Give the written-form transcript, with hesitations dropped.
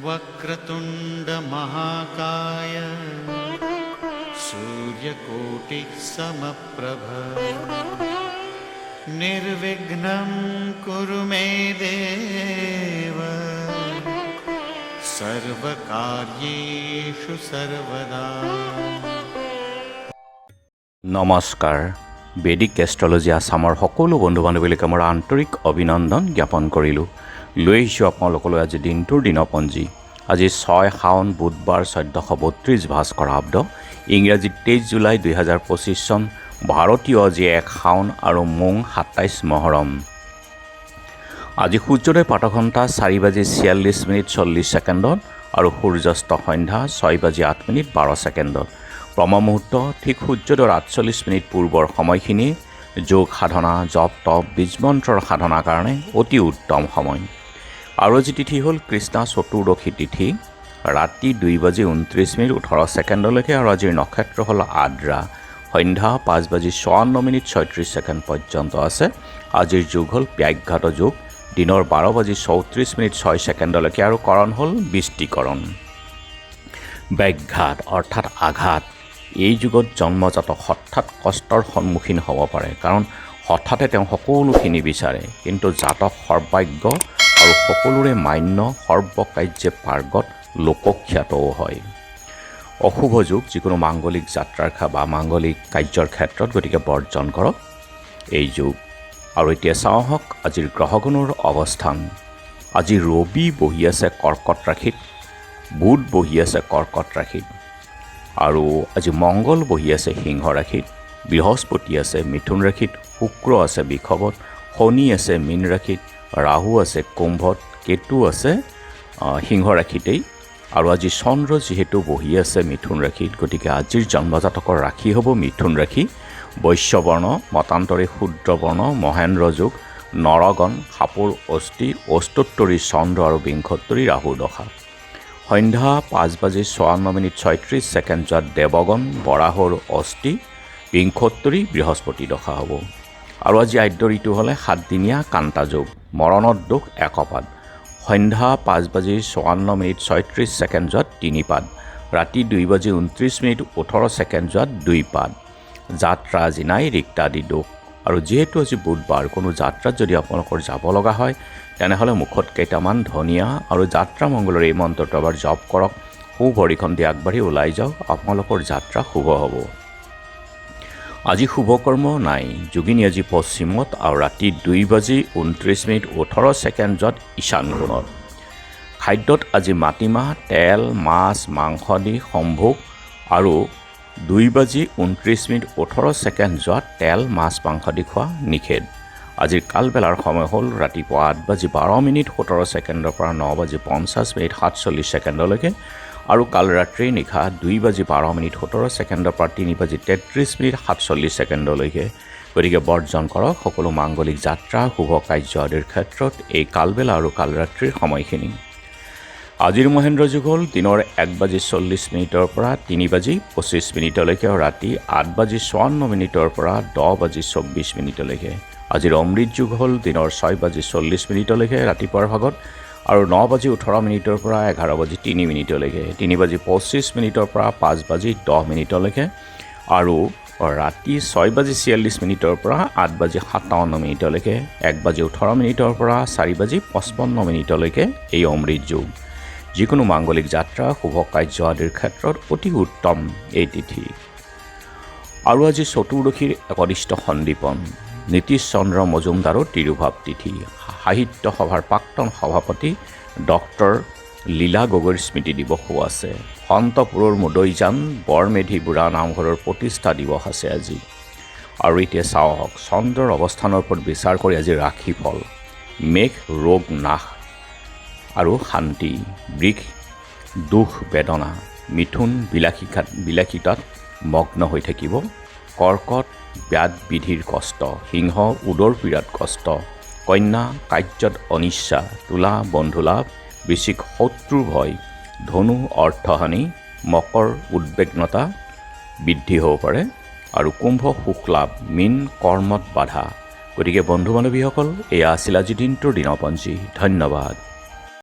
वक्रतुंड महाकाय सूर्यकोटि समप्रभ निर्विघ्नं कुरु मे देव सर्वकार्येषु सर्वदा। নমস্কাৰ। বেদিক এষ্ট্ৰলজি আছামৰ সকলো বন্ধু বান্ধৱীলৈকে মোৰ আন্তৰিক অভিনন্দন জ্ঞাপন কৰিলোঁ। লৈ আহিছোঁ আপোনালোকলৈ আজি দিনটোৰ দিনপঞ্জী। আজি 6 শাওন বুধবাৰ 1432 ভাস্কৰাব্দ, ইংৰাজী 23 জুলাই 2025 চন, ভাৰতীয় আজি 1 শাওন আৰু মোং 27 মহৰম। আজি সূৰ্যোদয় প্ৰাতঃঘণ্টা 4:46:40 আৰু সূৰ্যাস্ত সন্ধ্যা 6:08:12। ব্ৰহ্মমুহূৰ্ত ঠিক সূৰ্যোদয়ৰ 48 পূৰ্বৰ সময়খিনি যোগ সাধনা, জপ তপ, বীজমন্ত্ৰৰ সাধনাৰ কাৰণে অতি উত্তম সময়। আৰু আজি তিথি হ'ল কৃষ্ণা চতুৰ্দশী তিথি, ৰাতি 2:29:18 আৰু আজিৰ নক্ষত্ৰ হ'ল আদ্ৰা, সন্ধ্যা 5:54:36 পৰ্যন্ত আছে। আজিৰ যুগ হ'ল ব্যাঘাত যুগ, দিনৰ 12:34:06 আৰু কৰণ হ'ল বৃষ্টিকৰণ। ব্যাঘাত অৰ্থাৎ আঘাত, এই যুগত জন্মজাত হঠাৎ কষ্টৰ সন্মুখীন হ'ব পাৰে, কাৰণ হঠাতে তেওঁ সকলোখিনি বিচাৰে, কিন্তু জাতক সৰ্বাজ্ঞ আৰু সকলোৰে মান্য, সৰ্বকাৰ্যে পাৰ্গত, লোকখ্যাতও হয়। অশুভ যুগ, যিকোনো মাংগলিক যাত্ৰাৰ বা মাংগলিক কাৰ্যৰ ক্ষেত্ৰত, গতিকে বৰ্জন কৰক এই যুগ। আৰু এতিয়া চাওঁ আহক আজিৰ গ্ৰহগণৰ অৱস্থান। আজি ৰবি বহি আছে কৰ্কট ৰাশিত, বুধ বহি আছে কৰ্কট ৰাশিত, আৰু আজি মংগল বহি আছে সিংহ ৰাশিত, বৃহস্পতি আছে মিথুন ৰাশিত, শুক্ৰ আছে বৃষভত, শনি আছে মীন ৰাশিত, ৰাহু আছে কুম্ভত, কেতু আছে সিংহ ৰাশিতেই। আৰু আজি চন্দ্ৰ যিহেতু বহি আছে মিথুন ৰাশিত, গতিকে আজিৰ জন্মজাতকৰ ৰাশি হ'ব মিথুন ৰাশি। বৈশ্যবৰ্ণ, মতান্তৰী শূদ্ৰবৰ্ণ, মহেন্দ্ৰ যুগ, নৰগণ, সাপৰ অস্থি, অষ্টোত্তৰী চন্দ্ৰ আৰু বিংশোত্তৰী ৰাহুৰ দশা। সন্ধ্যা 5:54:36 দেৱগণ, বৰাহৰ অস্থি, বিংশোত্তৰী বৃহস্পতি দশা হ'ব। আৰু আজি আদ্য ঋতু হ'লে 7 দিনীয়া কান্তা যুগ, মৰণৰ দোষ একপাদ, সন্ধ্যা 5:54:36 3 পাদ, ৰাতি 2:29:18 2 পাদ। যাত্ৰা আজি নাই, ৰিক্তাদি দোষ। আৰু যিহেতু আজি বুধবাৰ, কোনো যাত্ৰাত যদি আপোনালোকৰ যাব লগা হয়, তেনেহ'লে মুখত কেইটামান ধনিয়া আৰু যাত্ৰা মংগলৰ এই মন্ত্ৰটো এবাৰ জপ কৰক, সু ভৰিখন দি আগবাঢ়ি ওলাই যাওক, আপোনালোকৰ যাত্ৰা শুভ হ'ব। আজি শুভকৰ্ম নাই, যোগিনী আজি পশ্চিমত আৰু ৰাতি 2:29:18 ঈশান কোণত। খাদ্যত আজি মাটিমাহ, তেল, মাছ, মাংস দি সম্ভোগ, আৰু 2:29:18 তেল, মাছ, মাংস দি খোৱা নিষেধ। আজিৰ কালবেলাৰ সময় হ'ল ৰাতিপুৱা 8:12:17 পৰা 9:50:47 আৰু কাল ৰাত্ৰি নিশা 2:12:17 পৰা 3:33:47। গতিকে বৰ্জন কৰক সকলো মাংগলিক যাত্ৰা, শুভ কাৰ্য আদিৰ ক্ষেত্ৰত এই কালবেলা আৰু কাল ৰাত্ৰিৰ সময়খিনি। আজিৰ মহেন্দ্ৰ যুগ হ'ল দিনৰ 1:40 পৰা 3:25 আৰু ৰাতি 8:54 পৰা 10:24। আজিৰ অমৃত যুগ হ'ল দিনৰ 6:40 ৰাতিপুৱাৰ ভাগত, আৰু 9:18 পৰা 11:03, 3:25 পৰা 5:10 আৰু ৰাতি 6:46 পৰা 8:57, 1:18 পৰা 4:55 এই অমৃত যুগ। যিকোনো মাংগলিক যাত্ৰা, শুভ কাৰ্য আদিৰ ক্ষেত্ৰত অতি উত্তম এই তিথি। আৰু আজি চতুৰ্দশীৰ একনিষ্ঠ সন্দীপন, নীতিশ চন্দ্ৰ মজুমদাৰৰ তিৰুভাৱ তিথি। সাহিত্য সভাৰ প্ৰাক্তন সভাপতি ডক্টৰ লীলা গগৈৰ স্মৃতি দিৱসো আছে। সন্তপুৰৰ মুদৈজান বৰমেধি বুঢ়া নামঘৰৰ প্ৰতিষ্ঠা দিৱস আছে আজি। আৰু এতিয়া চাওঁ আহক চন্দ্ৰৰ অৱস্থানৰ ওপৰত বিচাৰ কৰি আজি ৰাশিফল। মেঘ ৰোগ নাশ আৰু শান্তি, বৃষ দুখ বেদনা, মিথুন বিলাসিতাত মগ্ন হৈ থাকিব, কৰ্কট ব্যাধ বিধিৰ কষ্ট, সিংহ উদৰ পীড়াত কষ্ট, কন্যা কাৰ্যত অনিচ্ছা, তুলা বন্ধুলাভ, বৃশ্চিক শত্ৰুৰ ভয়, ধনু অৰ্থহানি, মকৰ উদ্বিগ্নতা, বৃদ্ধি হ'ব পাৰে আৰু কুম্ভ সুখ লাভ মীন কৰ্মত বাধা। গতিকে বন্ধু বান্ধৱীসকল, এয়া আছিল আজি দিনটোৰ দিনপঞ্জী। ধন্যবাদ।